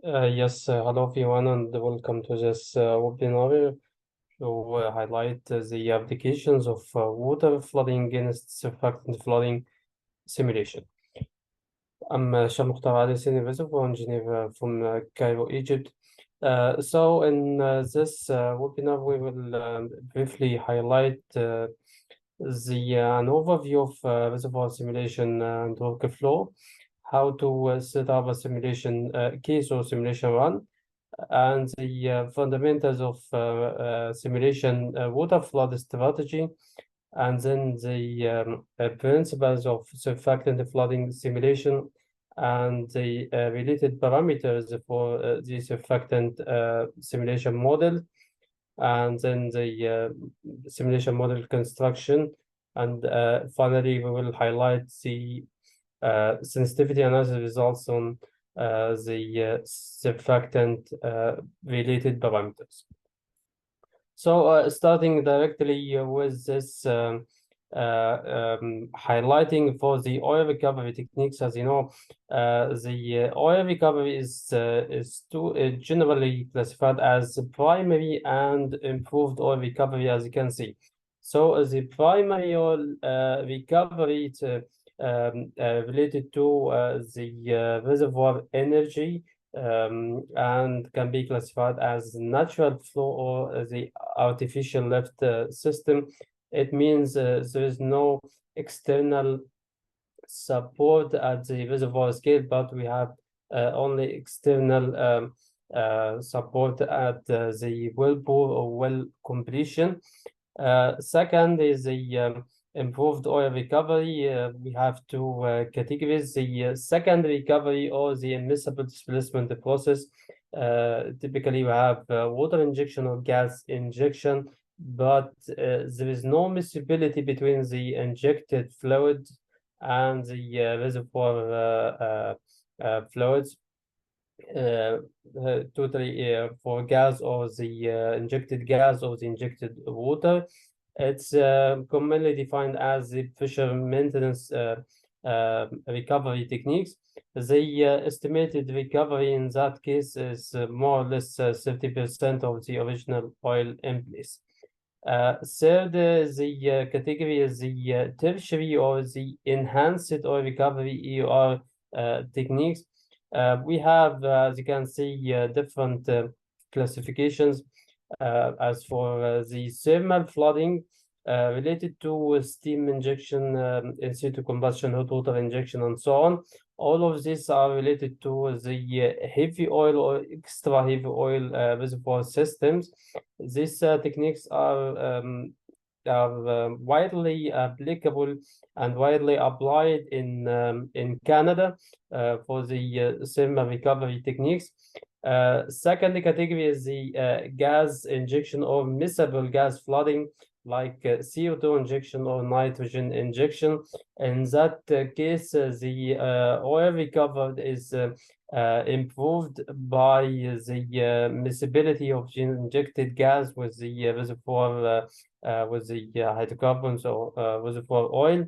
Yes, hello everyone, and welcome to this webinar to highlight the applications of water flooding against surfactant flooding simulation. I'm Shah Mukhtar Ali, Senior Reservoir Engineer from Cairo, Egypt. So in this webinar, we will briefly highlight an overview of reservoir simulation and workflow, how to set up a simulation case or simulation run, and the fundamentals of simulation water flood strategy, and then the principles of surfactant flooding simulation, and the related parameters for the surfactant simulation model, and then the simulation model construction, and finally we will highlight the sensitivity analysis results on the surfactant related parameters. So starting directly with this highlighting for the oil recovery techniques, as you know, the oil recovery is generally classified as primary and improved oil recovery, as you can see. So the primary oil recovery related to the reservoir energy and can be classified as natural flow or the artificial lift system. It means there is no external support at the reservoir scale, but we have only external support at the well bore or well completion. Second is the improved oil recovery. We have two categories: the second recovery or the immiscible displacement process. Typically, we have water injection or gas injection, but there is no miscibility between the injected fluid and the reservoir fluids. Totally for gas or the injected gas or the injected water. It's commonly defined as the pressure maintenance recovery techniques. The estimated recovery in that case is more or less 30% of the original oil in place. Third, the category is the tertiary or the enhanced oil recovery EOR techniques. We have, as you can see, different classifications. As for the thermal flooding, related to steam injection, in situ combustion, hot water injection, and so on. All of these are related to the heavy oil or extra heavy oil reservoir systems. These techniques are widely applicable and widely applied in Canada for the thermal recovery techniques. Second category is the gas injection or miscible gas flooding, like CO2 injection or nitrogen injection. In that case, the oil recovered is improved by the miscibility of the injected gas with the reservoir with the hydrocarbons or reservoir oil.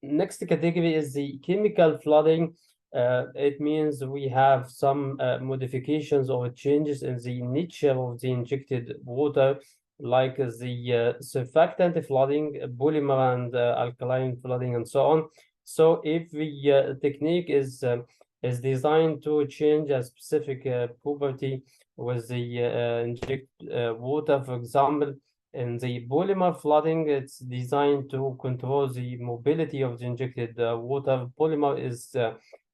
Next category is the chemical flooding. It means we have some modifications or changes in the nature of the injected water, like the surfactant flooding, polymer and alkaline flooding, and so on. So if the technique is designed to change a specific property with the inject water, for example, in the polymer flooding, it's designed to control the mobility of the injected water. Polymer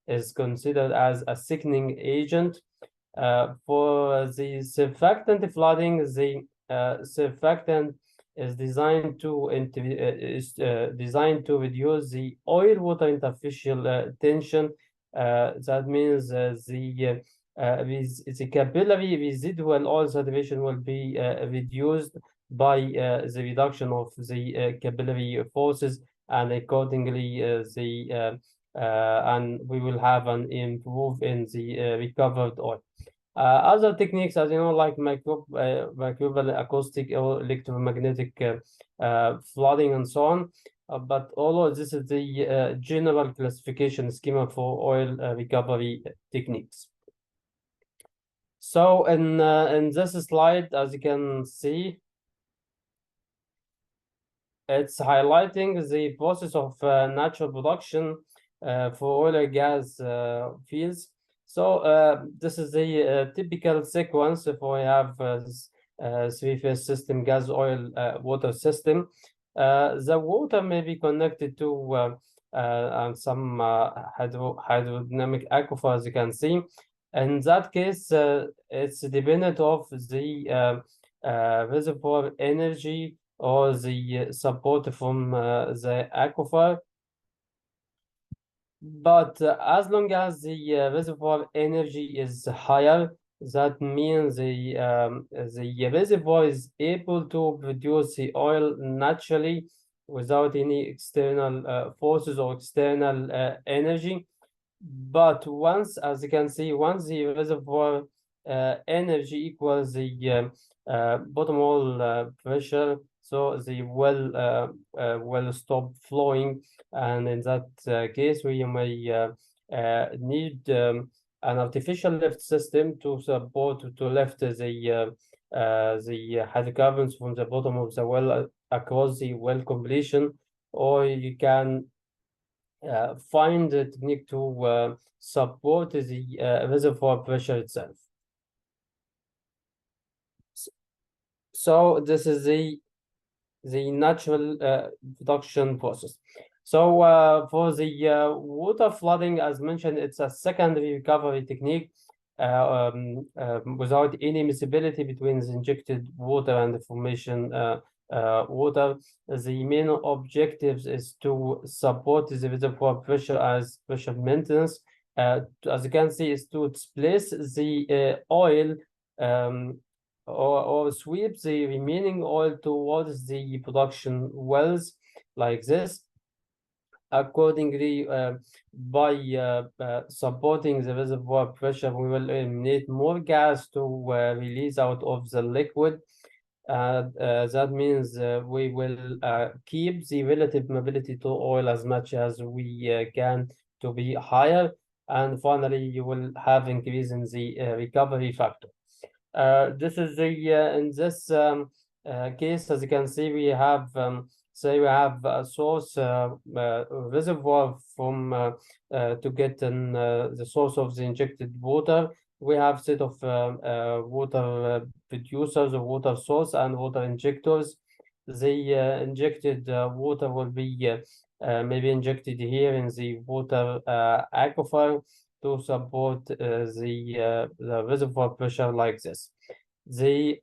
is considered as a thickening agent. For the surfactant flooding, the surfactant is designed to reduce the oil-water interfacial tension. That means the capillary residual oil saturation will be reduced by the reduction of the capillary forces, and accordingly and we will have an improve in the recovered oil. Other techniques, as you know, like microbial acoustic or electromagnetic flooding and so on. but although this is the general classification schema for oil recovery techniques. So in this slide, as you can see, it's highlighting the process of natural production for oil and gas fields. So this is the typical sequence if we have three-phase system, gas, oil, water system. The water may be connected to some hydrodynamic aquifer, as you can see. In that case, it's dependent of the reservoir energy or the support from the aquifer. But as long as the reservoir energy is higher, that means the reservoir is able to produce the oil naturally without any external forces or external energy. But once, as you can see, once the reservoir energy equals the bottom hole pressure, so the well will stop flowing, and in that case, we may need an artificial lift system to support to lift the hydrocarbons from the bottom of the well across the well completion, or you can find a technique to support the reservoir pressure itself. So this is the natural production process. So for the water flooding, as mentioned, it's a secondary recovery technique without any miscibility between the injected water and the formation water. The main objectives is to support the reservoir pressure as pressure maintenance. As you can see, is to displace the oil or sweep the remaining oil towards the production wells like this. Accordingly, by supporting the reservoir pressure, we will eliminate more gas to release out of the liquid. That means we will keep the relative mobility to oil as much as we can to be higher. And finally, you will have increase in the recovery factor. This is the in this case, as you can see, we have say we have a source reservoir from to get in the source of the injected water. We have set of water producers or water source and water injectors. The injected water will be maybe injected here in the water aquifer to support the reservoir pressure like this. We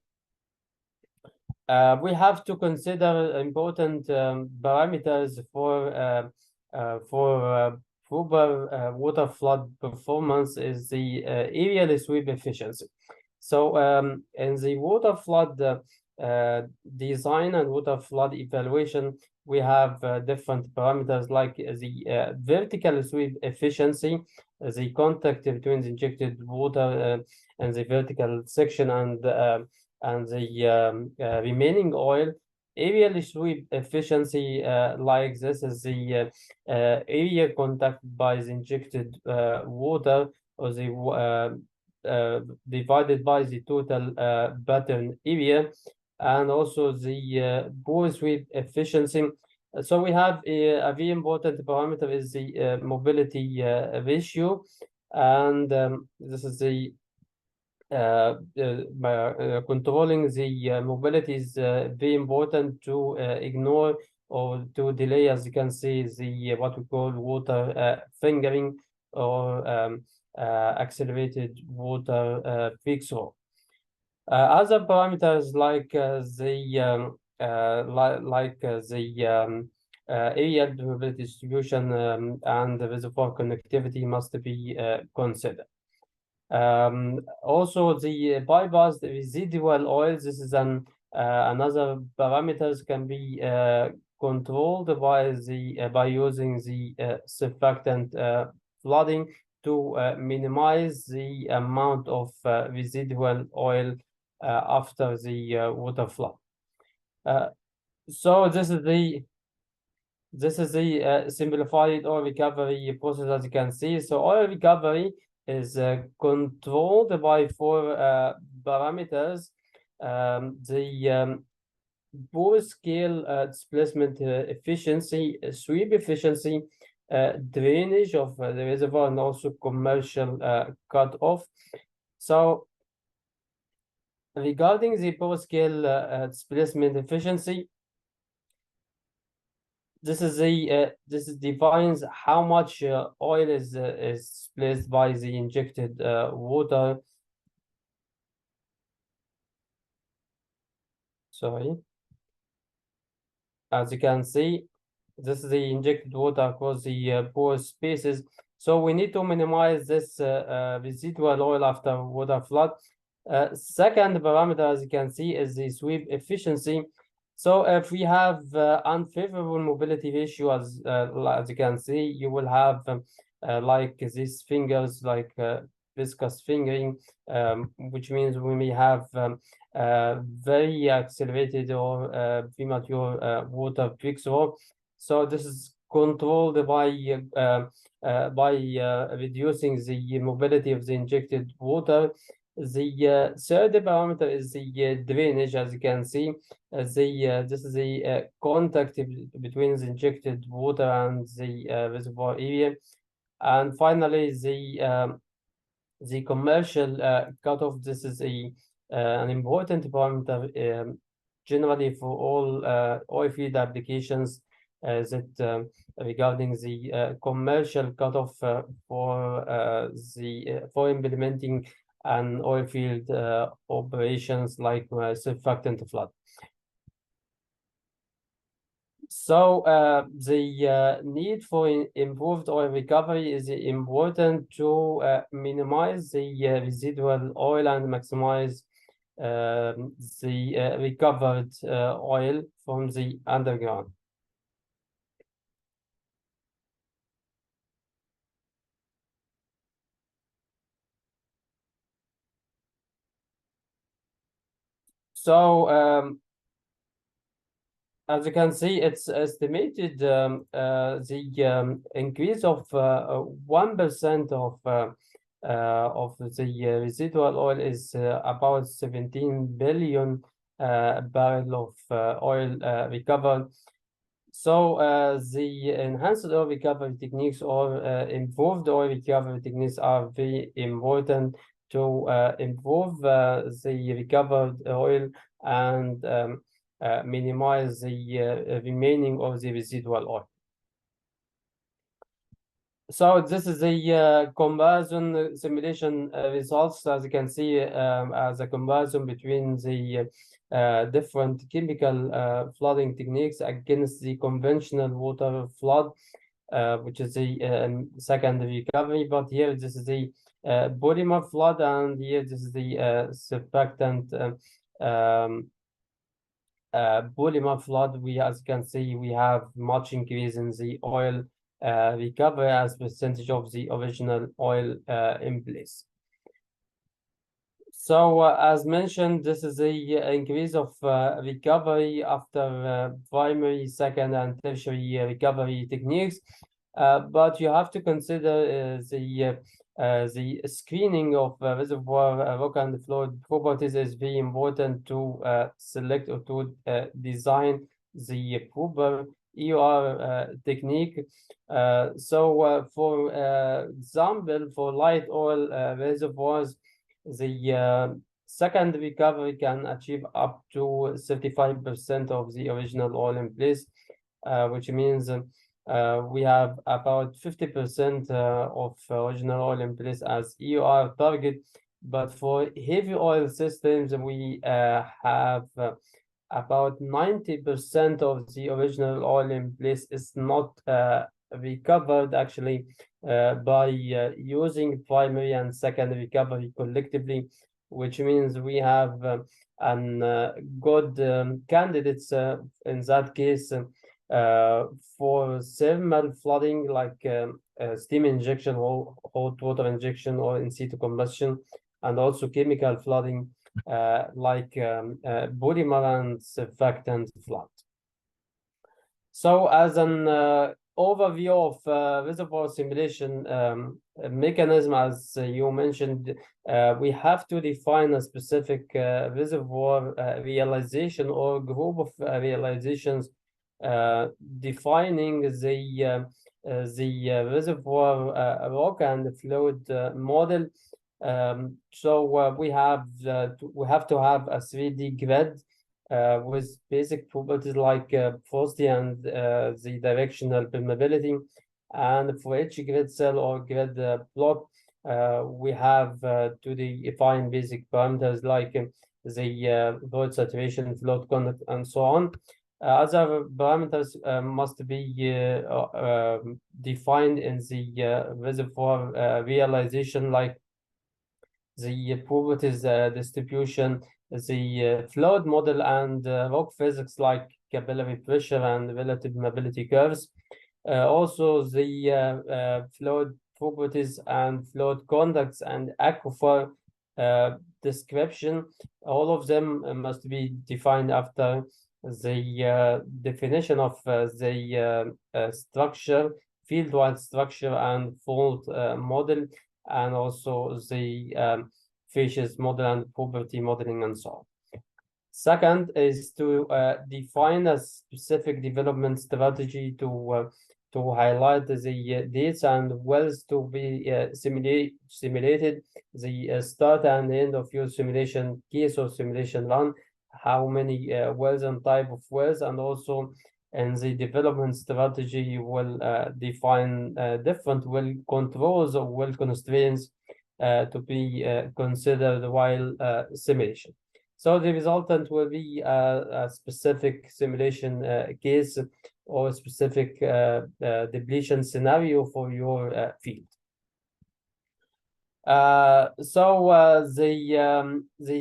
have to consider important parameters for proper water flood performance is the aerial sweep efficiency. So in the water flood design and water flood evaluation, we have different parameters like the vertical sweep efficiency, the contact between the injected water and the vertical section and the remaining oil. Aerial sweep efficiency like this is the area contact by the injected water or the divided by the total pattern area, and also the bore sweep efficiency. So we have a very important parameter is the mobility ratio, and this is the controlling the mobility is very important to ignore or to delay, as you can see, the what we call water fingering or accelerated water peak throw. Other parameters like the area mobility distribution and the reservoir connectivity must be considered. Also, the bypass the residual oils. This is another parameters can be controlled by the by using the surfactant flooding to minimize the amount of residual oil after the water flood. So this is this is the simplified oil recovery process, as you can see. So oil recovery is controlled by four parameters. The bore scale displacement efficiency, sweep efficiency, drainage of the reservoir, and also commercial cutoff. So regarding the bore scale displacement efficiency, this defines how much oil is displaced by the injected water. Sorry. As you can see, this is the injected water across the pore spaces. So we need to minimize this residual oil after water flood. Second parameter, as you can see, is the sweep efficiency. So if we have unfavorable mobility ratio, as you can see, you will have like these fingers, like viscous fingering, which means we may have very accelerated or premature water breakthrough. So this is controlled by reducing the mobility of the injected water. The third parameter is the drainage, as you can see. This is the contact between the injected water and the reservoir area. And finally, the commercial cutoff. This is an important parameter generally for all oil field applications that regarding the commercial cutoff for implementing an oil field operations like surfactant flood. So the need for improved oil recovery is important to minimize the residual oil and maximize the recovered oil from the underground. So as you can see, it's estimated the increase of 1% of the residual oil is about 17 billion barrel of oil recovered. So the enhanced oil recovery techniques or improved oil recovery techniques are very important to improve the recovered oil and minimize the remaining of the residual oil. So this is the comparison simulation results, as you can see, as a comparison between the different chemical flooding techniques against the conventional water flood, which is the secondary recovery. But here, this is the polymer flood, and here, this is the surfactant polymer flood. As you can see, we have much increase in the oil recovery as percentage of the original oil in place. So as mentioned, this is the increase of recovery after primary, second, and tertiary recovery techniques. But you have to consider the screening of reservoir rock and fluid properties is very important to select or to design the proper EOR technique. So for example, for light oil reservoirs, the second recovery can achieve up to 35% of the original oil in place, which means we have about 50% of original oil in place as EOR target. But for heavy oil systems, we have about 90% of the original oil in place is not recovered actually by using primary and secondary recovery collectively, which means we have good candidates in that case for thermal flooding, like steam injection or hot water injection or in situ combustion, and also chemical flooding like polymer and surfactant flood. So as an overview of reservoir simulation mechanism, as you mentioned, we have to define a specific reservoir realization or group of realizations, defining the reservoir rock and fluid model. So we have to have a 3D grid with basic properties like porosity and the directional permeability. And for each grid cell or grid block, we have to define basic parameters like the void saturation, flow conduct, and so on. Other parameters must be defined in the reservoir realization, like the properties distribution, the fluid model, and rock physics like capillary pressure and relative mobility curves. Also, the fluid properties and fluid conducts and aquifer description, all of them must be defined after the definition of the structure, field-wide structure and fault model, and also the facies model and property modeling and so on. Second is to define a specific development strategy to highlight the dates and wells to be simulated, the start and end of your simulation case or simulation run, how many wells and type of wells, and also in the development strategy you will define different well controls or well constraints to be considered while simulation. So the resultant will be a specific simulation case or a specific depletion scenario for your field. The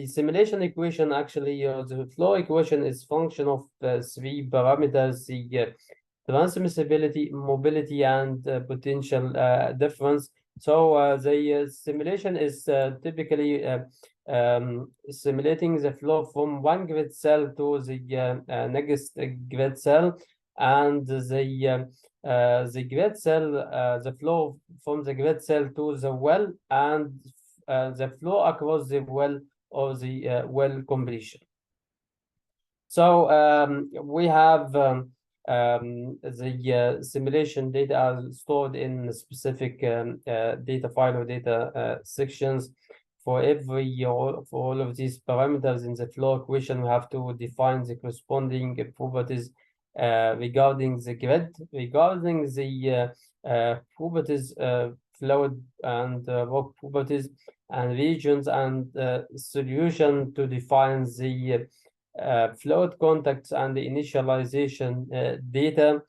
simulation equation, actually, the flow equation is function of three parameters: the transmissibility, mobility, and potential difference. So the simulation is typically simulating the flow from one grid cell to the next grid cell, and the grid cell, the flow from the grid cell to the well, and the flow across the well or the well completion. So we have the simulation data are stored in specific data file or data sections. For all of these parameters in the flow equation, we have to define the corresponding properties regarding the grid, regarding the properties, fluid and rock properties, and regions, and solution to define the fluid contacts and the initialization data,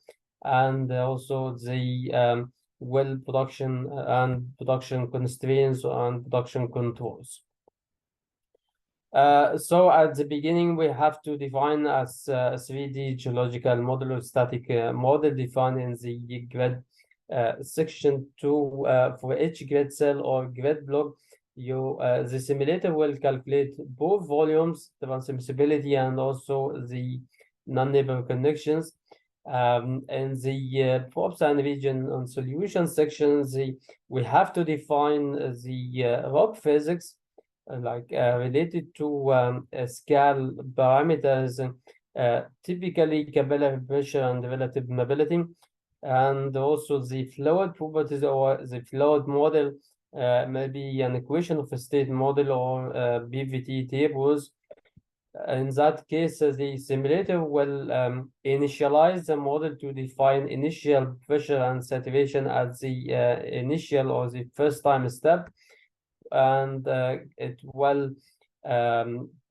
and also the well production and production constraints and production controls. So at the beginning, we have to define as a 3D geological model or static model defined in the grid section 2 for each grid cell or grid block. The simulator will calculate both volumes, transmissibility, and also the non-neighbor connections. In the props and region and solution sections, we have to define the rock physics, like related to scale parameters, typically capillary pressure and relative mobility, and also the fluid properties or the fluid model, maybe an equation of a state model or BVT tables. In that case, the simulator will initialize the model to define initial pressure and saturation at the initial or the first time step, and it will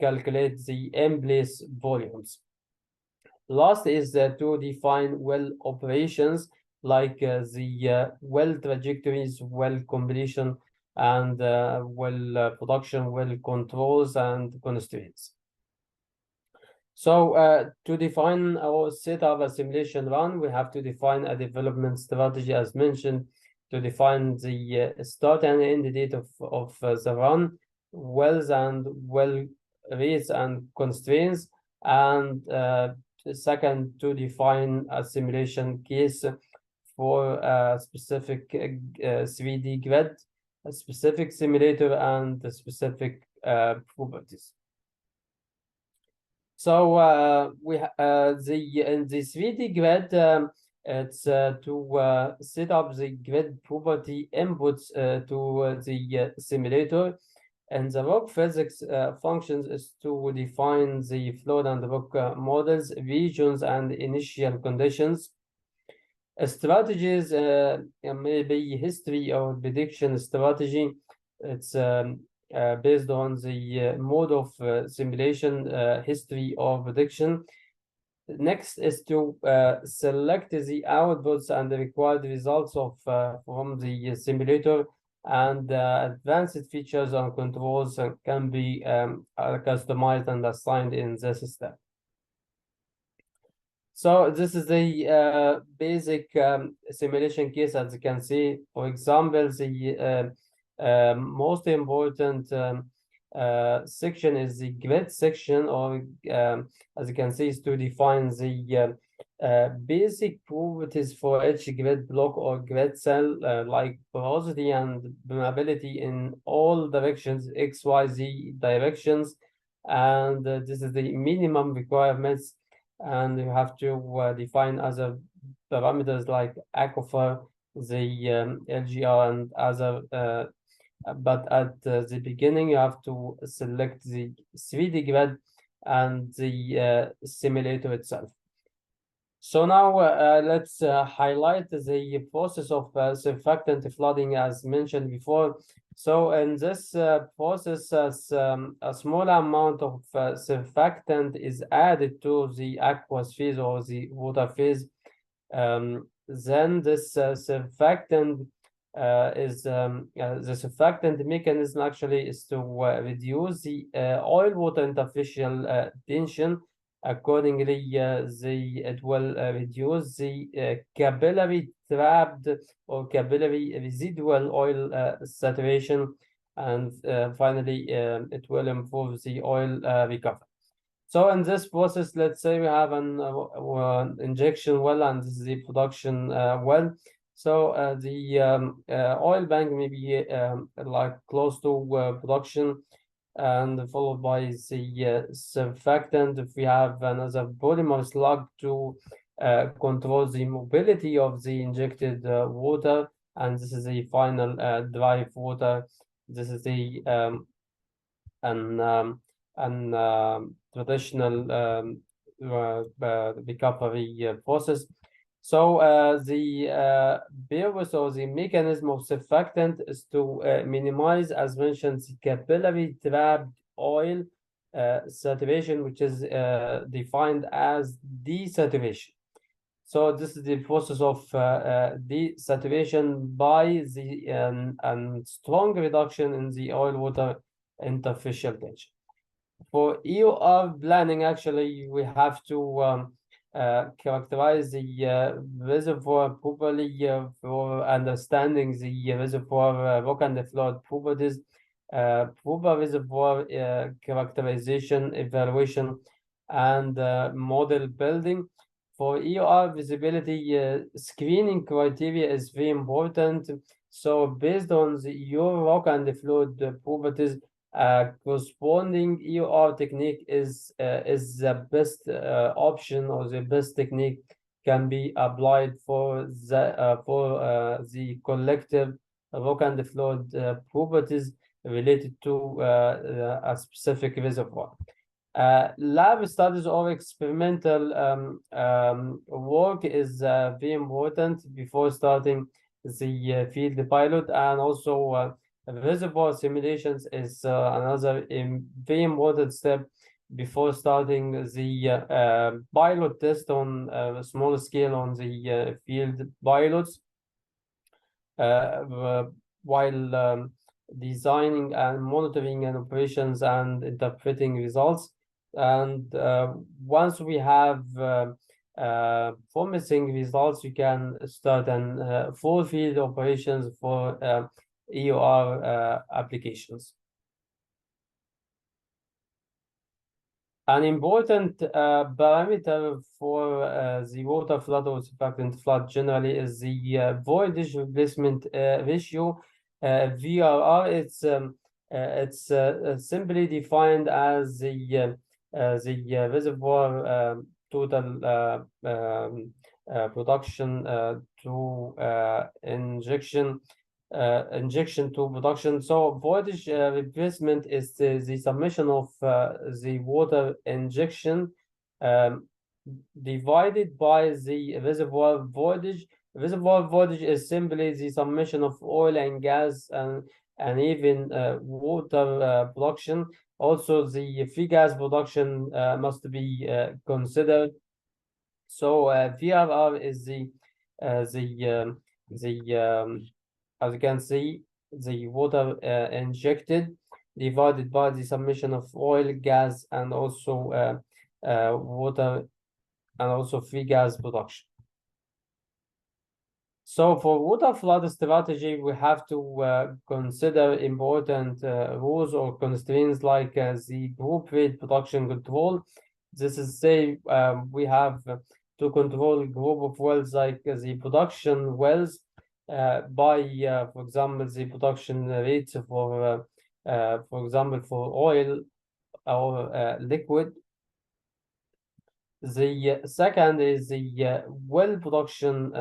calculate the in-place volumes. Last is to define well operations, like the well trajectories, well completion, and well production, well controls, and constraints. So to define or set up a simulation run, we have to define a development strategy, as mentioned, to define the start and end date of the run, wells and well rates and constraints, and second, to define a simulation case for a specific 3D grid, a specific simulator, and the specific properties. So in the 3D grid, it's to set up the grid property inputs to the simulator, and the rock physics functions is to define the flood and rock models, regions, and initial conditions. Strategies, maybe history or prediction strategy. It's based on the mode of simulation, history or prediction. Next is to select the outputs and the required results of from the simulator, and advanced features and controls can be customized and assigned in this step. So this is the basic simulation case, as you can see. For example, the most important section is the grid section, or as you can see, is to define the basic properties for each grid block or grid cell, like porosity and permeability in all directions, X, Y, Z directions. And this is the minimum requirements. And you have to define other parameters like aquifer, the LGR, and other. But at the beginning, you have to select the 3D grid and the simulator itself. So now let's highlight the process of surfactant flooding, as mentioned before. So in this process, as a small amount of surfactant is added to the aqueous phase or the water phase, then this surfactant the surfactant mechanism actually is to reduce the oil-water interfacial tension. Accordingly, it will reduce the capillary trapped or capillary residual oil saturation, and finally, it will improve the oil recovery. So in this process, let's say we have an injection well, and this is the production well. So the oil bank may be like close to production, and followed by the surfactant. If we have another polymer slug to control the mobility of the injected water, and this is the final dry water. This is the traditional recovery process. So the purpose or the mechanism of surfactant is to minimize, as mentioned, the capillary trapped oil saturation, which is defined as desaturation. So this is the process of desaturation by the strong reduction in the oil-water interfacial tension. For EOR planning, actually, we have to characterize the reservoir properly for understanding the reservoir rock and flood properties, proper reservoir characterization, evaluation, and model building. For EOR visibility, screening criteria is very important. So based on your rock and flood properties, corresponding EOR technique is the best option, or the best technique can be applied for the collective rock and flood properties related to a specific reservoir. Lab studies or experimental work is very important before starting the field pilot, and also reservoir simulations is another very important step before starting the pilot test on a small scale on the field pilots, while designing and monitoring and operations and interpreting results. And once we have promising results, you can start an full field operations for EOR applications. An important parameter for the water flood or surfactant flood generally is the voidage replacement ratio, VRR. It's simply defined as the reservoir total production to injection to production. So voidage replacement is the summation of the water injection um, divided by the reservoir voidage. Reservoir voidage is simply the summation of oil and gas and even water production. Also, the free gas production must be considered. So VRR is the as you can see, the water injected divided by the summation of oil, gas, and also water and also free gas production. So for water flood strategy, we have to consider important rules or constraints like the group rate production control. This is say we have to control a group of wells like the production wells by, for example, the production rates for example, for oil or liquid. The second is the well production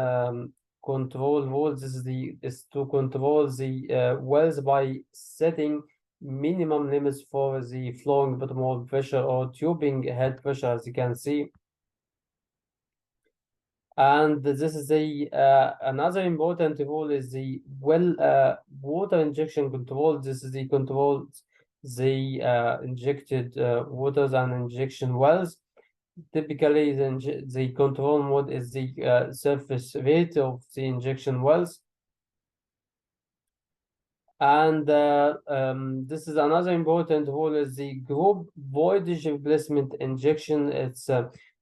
control rule. This is to control the wells by setting minimum limits for the flowing bottom pressure or tubing head pressure, as you can see. And this is another important rule is the well water injection control. This is the control the injected waters and injection wells. Typically, the control mode is the surface rate of the injection wells. And this is another important rule is the group voidage replacement injection. It's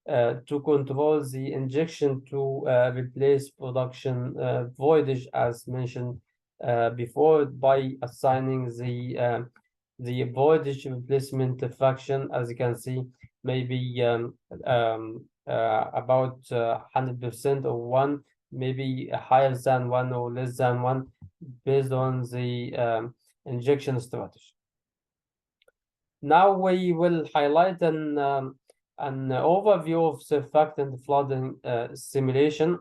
to control the injection to replace production voidage, as mentioned before, by assigning the voidage replacement fraction, as you can see, maybe about 100% or 1, maybe higher than 1 or less than 1, based on the injection strategy. Now we will highlight an overview of surfactant flooding simulation.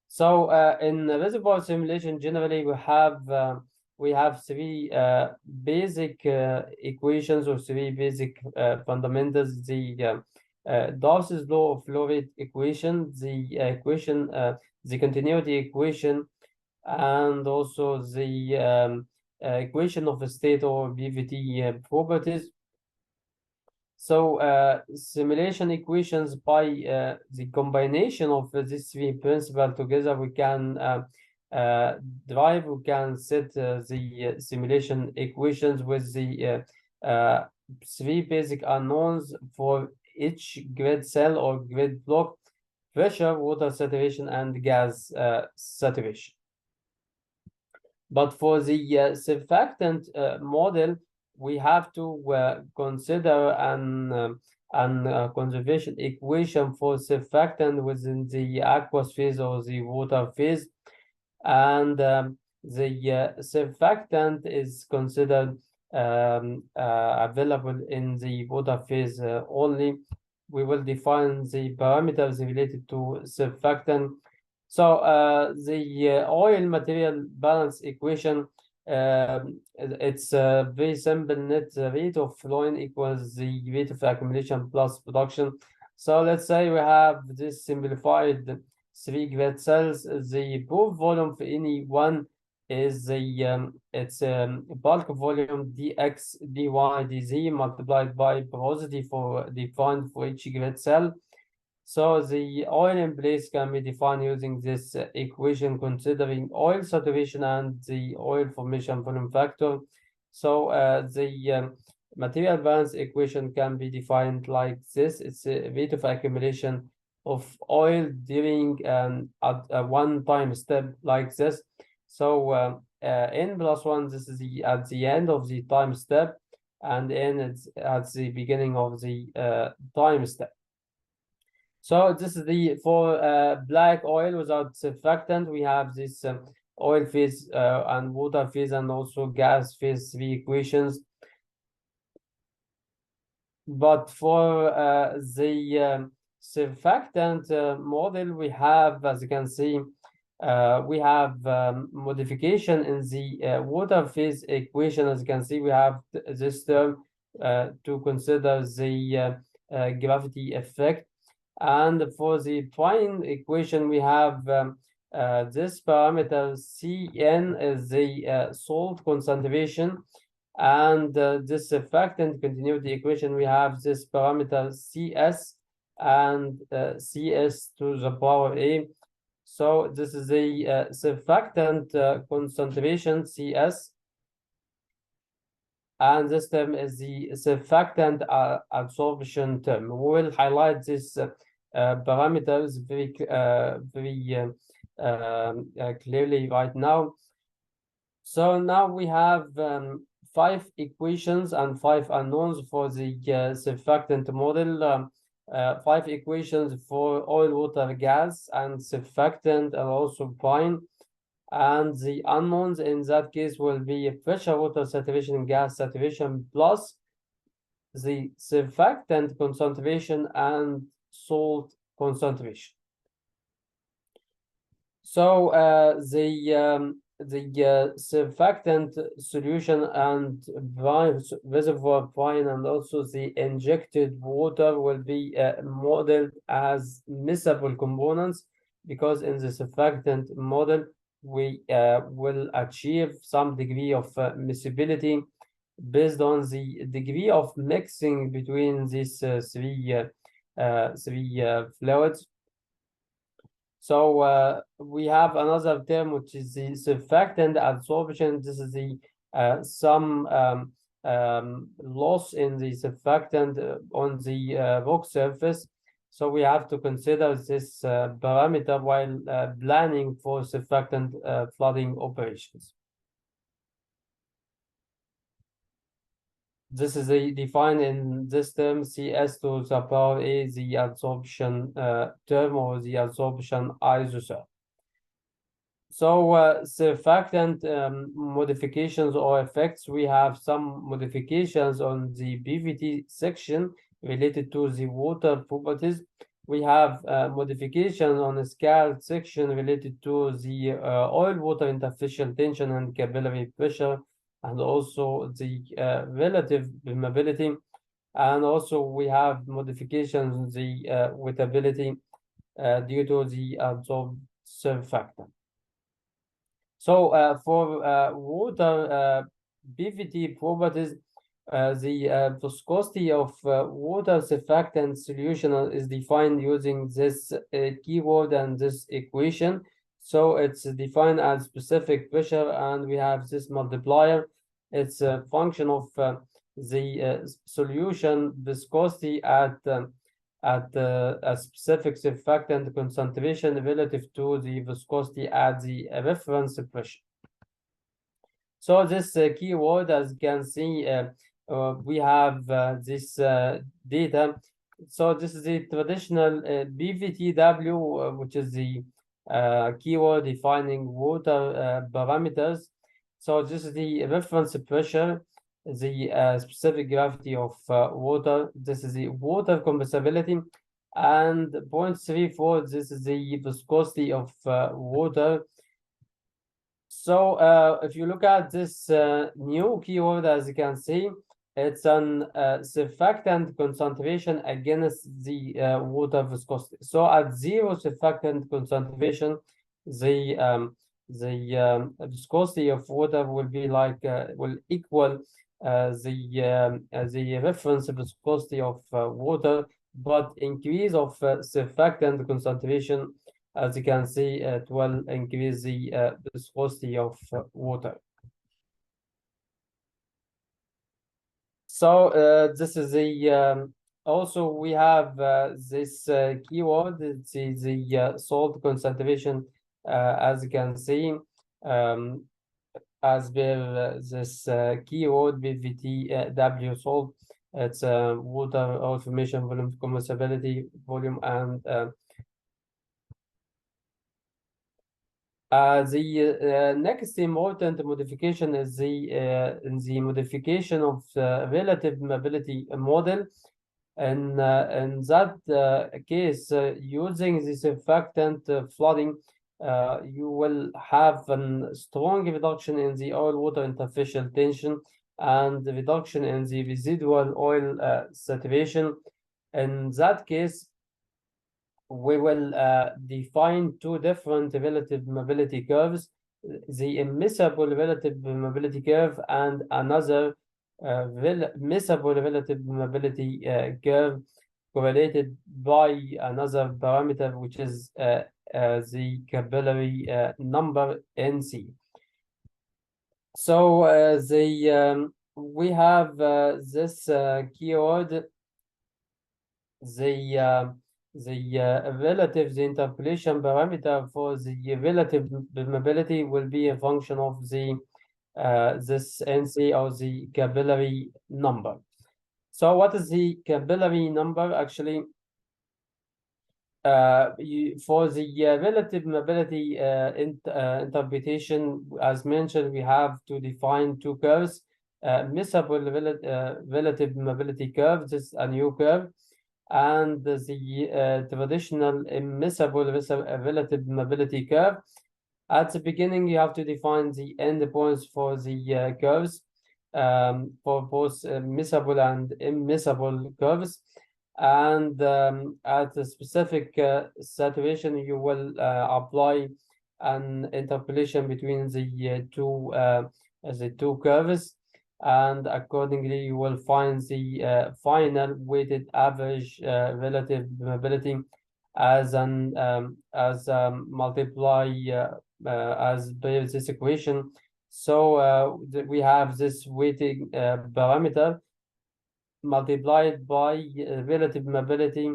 So in reservoir simulation, generally we have three basic equations or three basic fundamentals: the Darcy's law of flow rate equation, the continuity equation, and also the equation of the state or BVT properties. So simulation equations, by the combination of these three principles together, we can we can set the simulation equations with the three basic unknowns for each grid cell or grid block: pressure, water saturation, and gas saturation. But for the surfactant model, we have to consider an conservation equation for surfactant within the aqueous phase or the water phase, and the surfactant is considered available in the water phase only. We will define the parameters related to surfactant. So the oil material balance equation, it's a very simple: net rate of flowing equals the rate of accumulation plus production. So let's say we have this simplified three grid cells. The proof volume for any one is the it's bulk volume dx dy dz multiplied by porosity for defined for each grid cell. So the oil in place can be defined using this equation, considering oil saturation and the oil formation volume factor. So the material balance equation can be defined like this. It's a rate of accumulation of oil during a one-time step like this. So n plus 1, this is at the end of the time step. and N is at the beginning of the time step. So this is for black oil without surfactant. We have this oil phase and water phase, and also gas phase 3 equations. But for the surfactant model, we have, as you can see, we have modification in the water phase equation. As you can see, we have this term to consider the gravity effect. And for the brine equation, we have this parameter Cn is the salt concentration. And this surfactant continuity equation, we have this parameter Cs and Cs to the power A. So this is the surfactant concentration Cs. And this term is the surfactant absorption term. We will highlight this parameters very clearly right now. So now we have 5 equations and 5 unknowns for the surfactant model. 5 equations for oil, water, gas, and surfactant, and also brine. And the unknowns in that case will be pressure, water saturation, and gas saturation, plus the surfactant concentration and salt concentration. So the surfactant solution and brine, reservoir brine, and also the injected water will be modeled as miscible components, because in the surfactant model we will achieve some degree of miscibility based on the degree of mixing between these three fluids. So we have another term, which is the surfactant absorption. This is the some loss in the surfactant on the rock surface. So we have to consider this parameter while planning for surfactant flooding operations. This is defined in this term, Cs to the power A, the absorption term, or the absorption isotherm. So surfactant modifications or effects, we have some modifications on the BVT section related to the water properties. We have modifications on the scaled section related to the oil-water interfacial tension and capillary pressure, and also the relative permeability. And also we have modifications in the wettability due to the absorbed surfactant. So for water BVT properties, the viscosity of water surfactant solution is defined using this keyword and this equation. So it's defined as specific pressure, and we have this multiplier. It's a function of the solution viscosity at a specific surfactant concentration relative to the viscosity at the reference pressure. So this keyword, as you can see, we have this data. So this is the traditional BVTW, which is the keyword defining water parameters. So this is the reference pressure, the specific gravity of water. This is the water compressibility, and 0.34, this is the viscosity of water. So if you look at this new keyword, as you can see, it's an surfactant concentration against the water viscosity. So at 0 surfactant concentration, the viscosity of water will be like will equal the reference viscosity of water, but increase of surfactant concentration, as you can see, it will increase the viscosity of water. So this is the also we have this keyword. It's the salt concentration, as you can see. as per this keyword BVT W solve. It's water information, volume, compressibility, volume, and the next important modification is the modification of the relative mobility model. In that case, using the surfactant flooding, you will have a strong reduction in the oil-water interfacial tension and the reduction in the residual oil saturation. In that case, we will define two different relative mobility curves, the immiscible relative mobility curve and another miscible relative mobility curve correlated by another parameter, which is the capillary number NC. So we have this keyword, the relative, the interpolation parameter for the relative mobility will be a function of the this NC or the capillary number. So what is the capillary number? Actually, for the relative mobility interpretation, as mentioned, we have to define two curves. Miscible relative mobility curve, this is a new curve, and the traditional immiscible relative mobility curve. At the beginning, you have to define the endpoints for the curves for both miscible and immiscible curves. And at a specific situation, you will apply an interpolation between the two curves, and accordingly you will find the final weighted average relative mobility as an multiply as per this equation. So we have this weighting parameter multiplied by relative mobility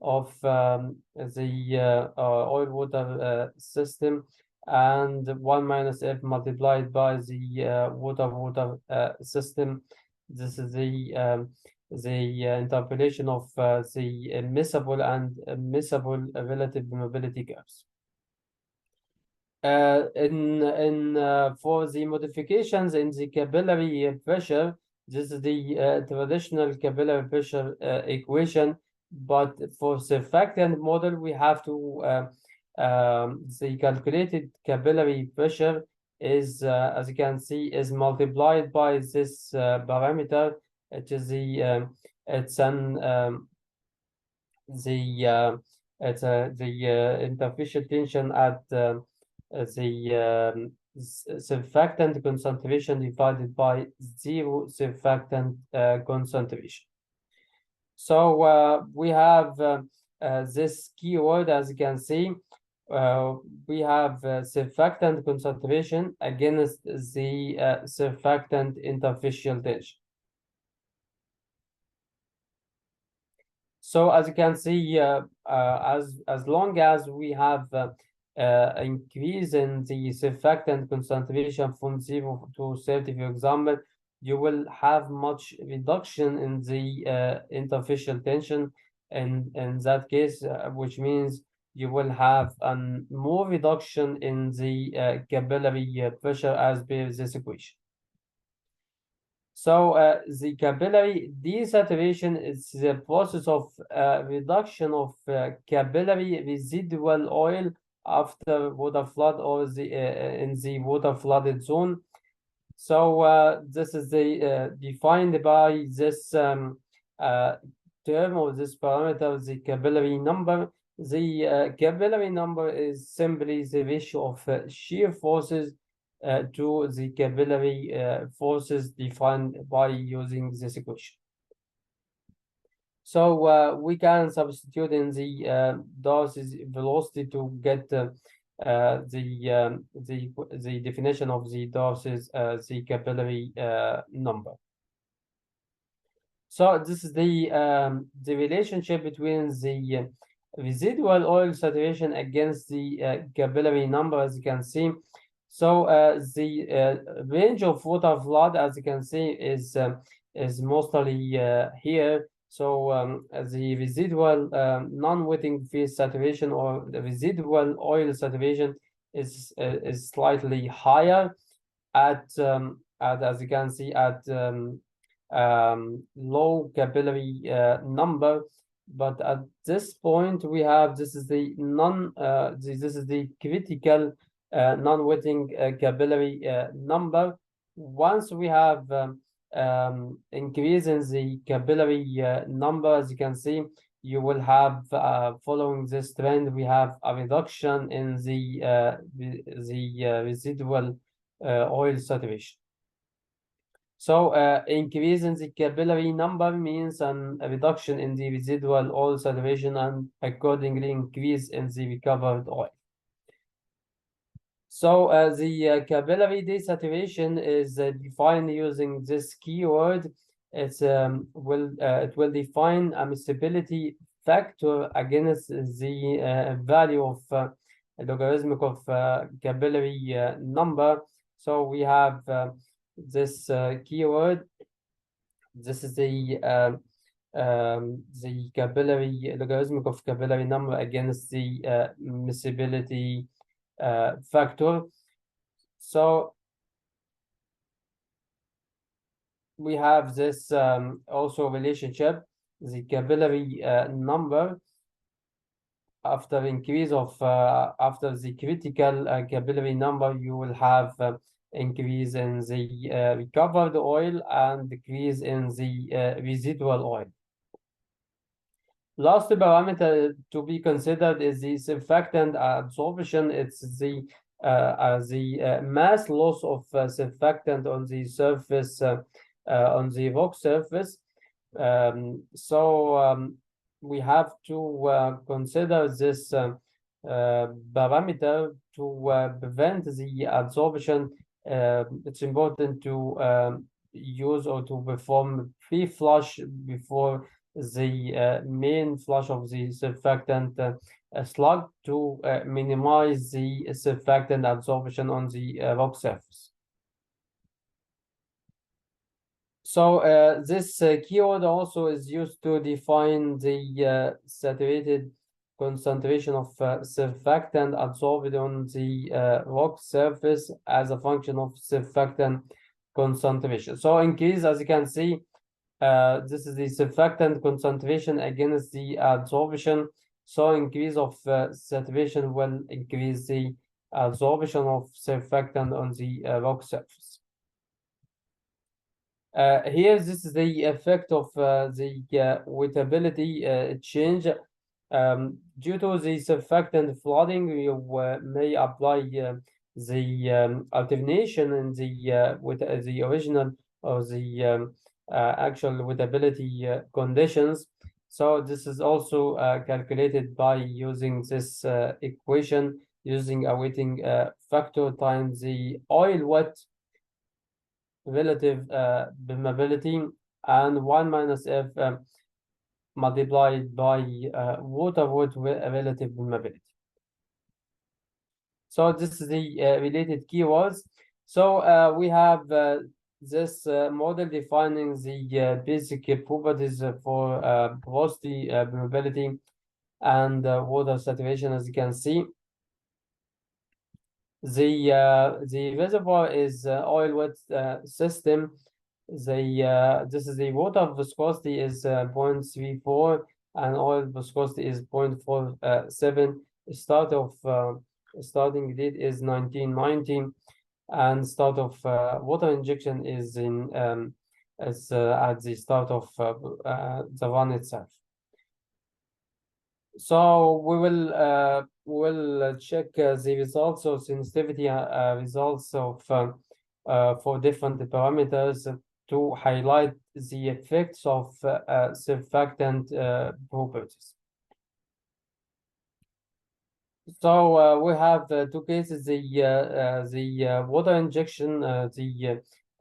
of the oil-water system, and 1 minus F multiplied by the water-water system. This is the interpolation of the immiscible and immiscible relative mobility curves. For the modifications in the capillary pressure, this is the traditional capillary pressure equation, but for surfactant model, we have to the calculated capillary pressure is, as you can see, is multiplied by this parameter. It is the it's an the interfacial tension at the surfactant concentration divided by zero surfactant concentration. So we have this keyword, as you can see. We have surfactant concentration against the surfactant interfacial tension. So as you can see, as long as we have increase in the surfactant concentration from 0 to 30, for example, you will have much reduction in the interfacial tension in that case, which means you will have more reduction in the capillary pressure as per this equation. So the capillary desaturation is the process of reduction of capillary residual oil after water flood or in the water flooded zone. So this is defined by this term or this parameter, the capillary number. The capillary number is simply the ratio of shear forces to the capillary forces defined by using this equation. So we can substitute in the Darcy's velocity to get the definition of the Darcy's the capillary number. So this is the relationship between the residual oil saturation against the capillary number, as you can see. So the range of water flood, as you can see, is mostly here. So the residual non-wetting phase saturation, or the residual oil saturation, is slightly higher at, as you can see, at low capillary number. But at this point, we have, this is the this is the critical non-wetting capillary number. Once we have increase in the capillary number, as you can see, you will have, following this trend, we have a reduction in the residual oil saturation. So increase in the capillary number means a reduction in the residual oil saturation, and accordingly increase in the recovered oil. So the capillary desaturation is defined using this keyword. It will define a miscibility factor against the value of logarithmic of capillary number. So we have this keyword. This is the capillary logarithmic of capillary number against the miscibility factor. So we have this also relationship, the capillary number after increase of after the critical capillary number, you will have increase in the recovered oil and decrease in the residual oil. Last parameter to be considered is the surfactant absorption. It's the mass loss of surfactant on the surface, on the rock surface. We have to consider this parameter to prevent the absorption. It's important to use or to perform pre-flush before the main flush of the surfactant slug to minimize the surfactant absorption on the rock surface. So this keyword also is used to define the saturated concentration of surfactant absorbed on the rock surface as a function of surfactant concentration. So increase, as you can see, this is the surfactant concentration against the absorption. So increase of saturation will increase the absorption of surfactant on the rock surface. Here, this is the effect of the wettability change. Due to the surfactant flooding, you may apply the alternation in the with the original or the actual wettability conditions. So this is also calculated by using this equation, using a wetting factor times the oil wet relative permeability, and 1 minus F multiplied by water wet relative permeability. So this is the related keywords. So we have this model defining the basic properties for porosity, permeability, and water saturation. As you can see, the reservoir is oil wet system. This is the water viscosity is 0.34 and oil viscosity is 0.47. Starting date is 1990, and start of water injection is in at the start of the run itself. So we will check the results of sensitivity results of for different parameters to highlight the effects of surfactant properties. So we have two cases: the water injection,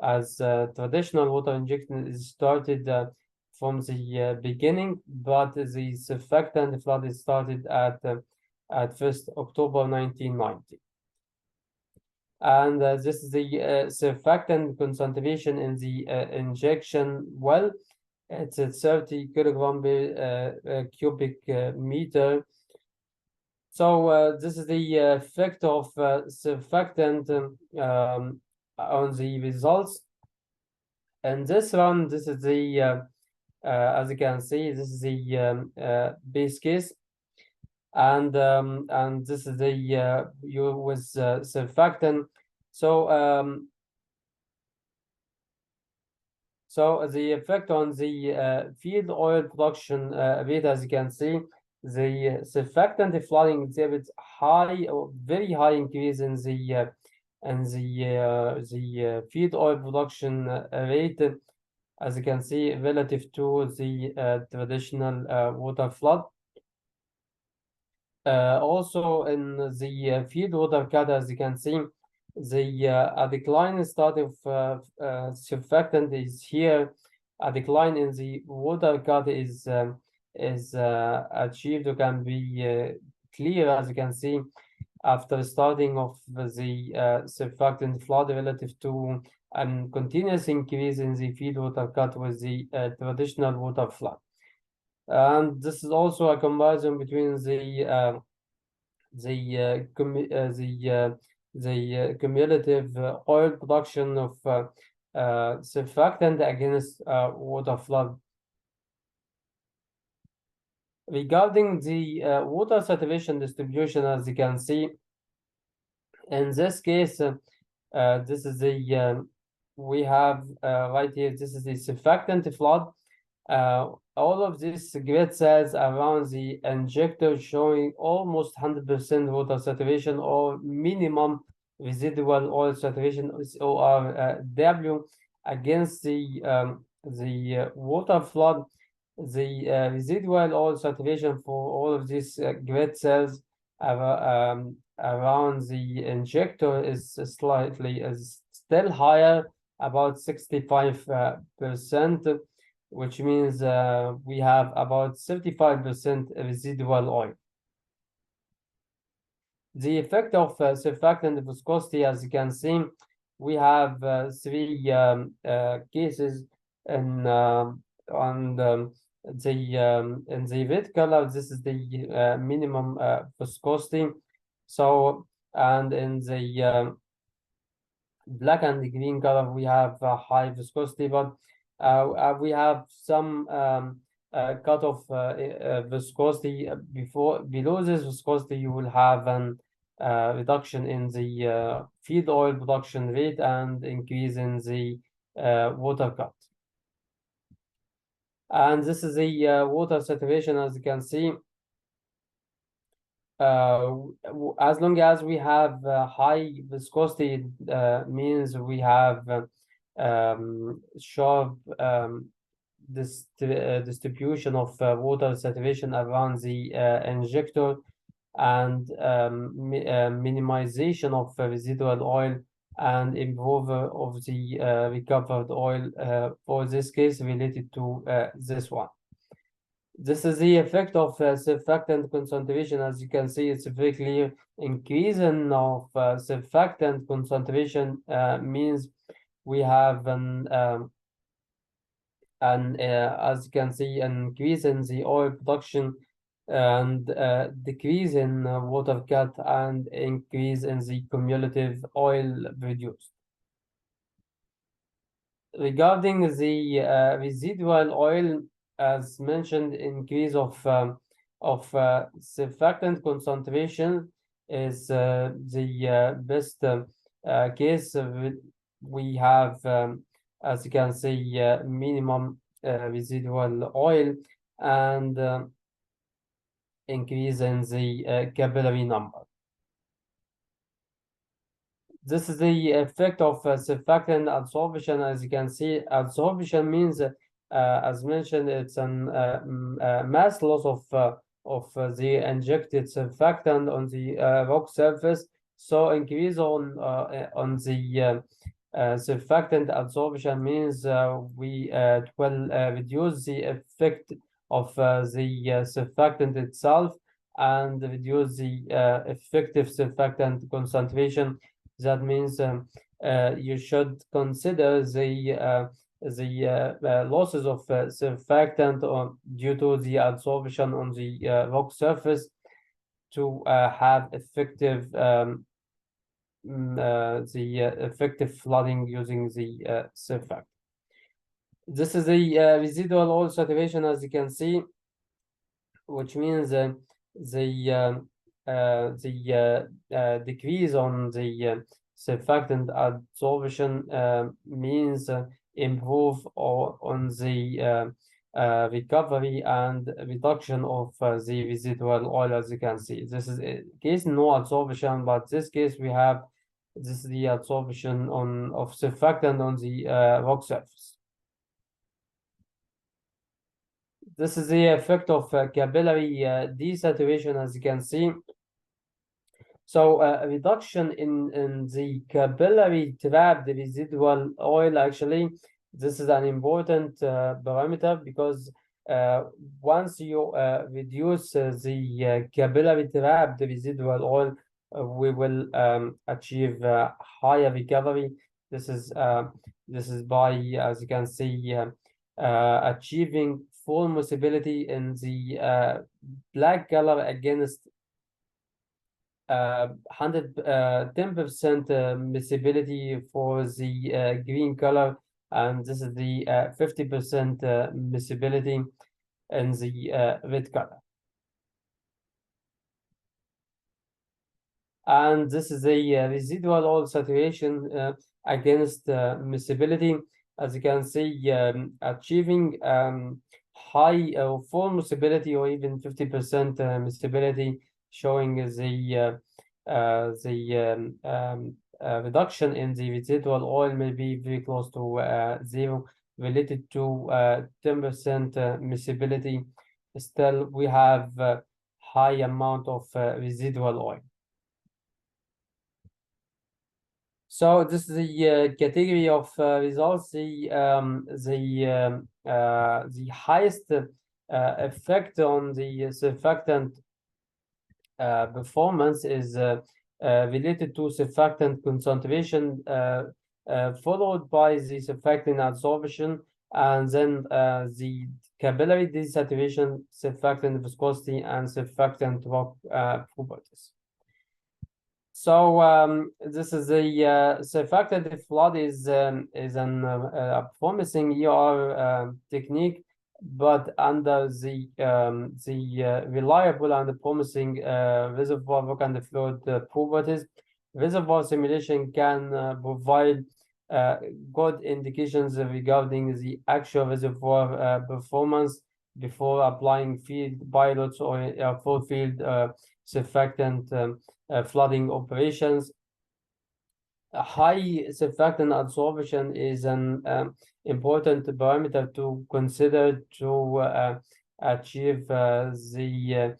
as traditional water injection is started from the beginning, but the surfactant flood is started at 1st October 1990. And this is the surfactant concentration in the injection well. It's at 30 kilogram per cubic meter. So this is the effect of surfactant on the results. And this one, this is the as you can see, this is the base case, and this is the you with surfactant. So the effect on the field oil production rate, as you can see, the surfactant flooding exhibits high or very high increase in the field oil production rate, as you can see, relative to the traditional water flood. Also in the field water cut, as you can see, the a decline start of surfactant is here. A decline in the water cut is achieved or can be clear, as you can see, after starting of the surfactant flood relative to a continuous increase in the field water cut with the traditional water flood. And this is also a comparison between the cumulative oil production of surfactant against water flood. Regarding the water saturation distribution, as you can see, in this case, this is the we have right here. This is the surfactant flood. All of these grid cells around the injector showing almost 100% water saturation or minimum residual oil saturation, ORW, against the water flood. The residual oil saturation for all of these grid cells around the injector is still higher, about 65%. Which means we have about 75% residual oil. The effect of surfactant viscosity, as you can see, we have three cases in in the red color. This is the minimum viscosity. So, and in the black and the green color, we have high viscosity, but we have some cutoff viscosity. Below this viscosity, you will have an reduction in the feed oil production rate and increase in the water cut. And this is the water saturation, as you can see. As long as we have high viscosity, means we have sharp distribution of water saturation around the injector, and minimization of residual oil and improver of the recovered oil, for this case related to this one. This is the effect of surfactant concentration. As you can see, it's a very clear increase in of surfactant concentration means we have as you can see, an increase in the oil production and decrease in water cut and increase in the cumulative oil produced. Regarding the residual oil, as mentioned, increase of surfactant concentration is the best case. We have, as you can see, minimum residual oil and increase in the capillary number. This is the effect of surfactant absorption. As you can see, absorption means, as mentioned, it's an mass loss of the injected surfactant on the rock surface. So increase on the surfactant absorption means we will reduce the effect of the surfactant itself and reduce the effective surfactant concentration. That means you should consider the losses of surfactant due to the absorption on the rock surface to have effective effective flooding using the surfactant. This is the residual oil saturation, as you can see, which means the decrease on the surfactant absorption means improve on the recovery and reduction of the residual oil, as you can see. This is a case no absorption, but this case we have this is the absorption of surfactant on the rock surface. This is the effect of capillary desaturation, as you can see. So a reduction in the capillary trapped residual oil, actually, this is an important parameter because once you reduce the capillary trapped residual oil, we will achieve higher recovery. This is by, as you can see, achieving full miscibility in the black color against 110% miscibility for the green color, and this is the 50% miscibility in the red color. And this is the residual oil saturation against miscibility. As you can see, achieving high full miscibility or even 50% miscibility, showing the reduction in the residual oil may be very close to zero, related to 10% miscibility. Still, we have high amount of residual oil. So this is the category of results. The highest effect on the surfactant performance is related to surfactant concentration, followed by the surfactant absorption, and then the capillary desaturation, surfactant viscosity, and surfactant rock properties. So this is the surfactant flood is an promising ER technique, but under the reliable and promising reservoir rock and fluid properties, reservoir simulation can provide good indications regarding the actual reservoir performance before applying field pilots or full field surfactant flooding operations. A high surfactant absorption is an important parameter to consider to achieve the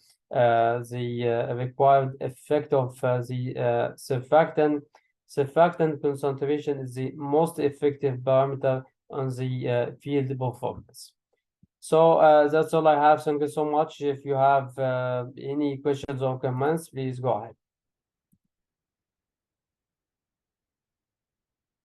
required effect of the surfactant. Surfactant concentration is the most effective parameter on the field performance. So that's all I have. Thank you so much. If you have any questions or comments, please go ahead.